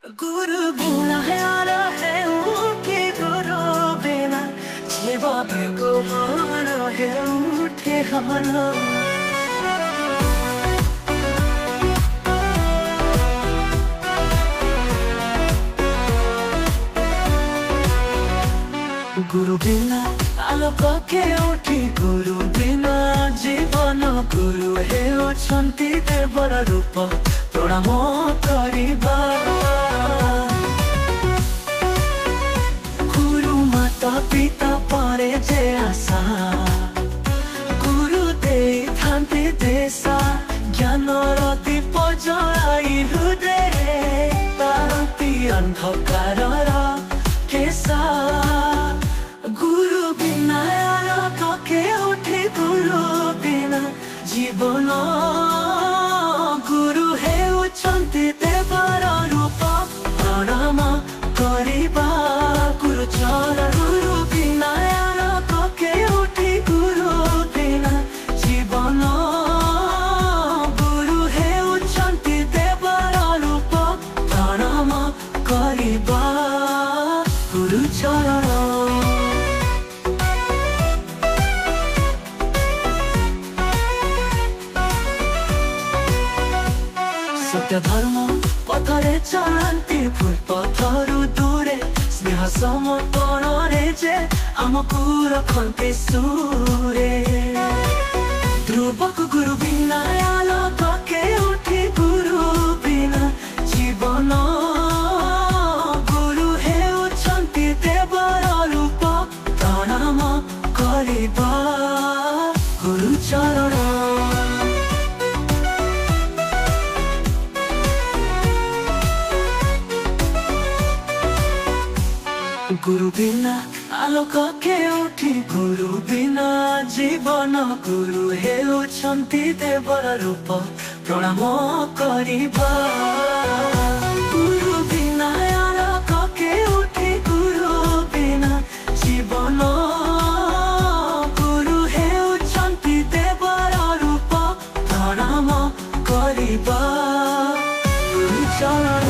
गुरु बिना यार है उनके गुरु बिना जीवा को माना है उठे खाना। गुरु बिना आलोक के उठी गुरु बिना जीवन गुरु हे अछंती देवर रूप प्रणाम करिबा। गुरु माता पिता पारे जे आशा गुरु दे थांती देशा ज्ञान दीप जलाई हृदय तारती अंधकार केसा। गुरु बिना आलोक के उठी गुरु बिना जीवन गुरु हे उछंती देवर रूप प्रणाम करिबा। गुरु चरण गुरु बिना आलोक के उठी गुरु बिना जीवन गुरु हे उछंती देवर रूप प्रणाम करिबा। गुरु चरण सत्य धर्म पथरे चलती भूल पथरु दूरे स्नेह समर्पण रे जे आमको रखते सुरे। ध्रुवक गुरु बिना आलोक के उठी गुरु बिना जीवन गुरु हे उछंती देवर रूप प्रणाम करिबा। गुरु चरण गुरु बिना आलोक के उठी गुरु बिना जीवन गुरु हे उछंती देवर रूप प्रणाम करिबा। गुरु बिना आलोक के उठी गुरु बिना जीवन गुरु हे उछंती देवर रूप प्रणाम करिबा। गुरु चरण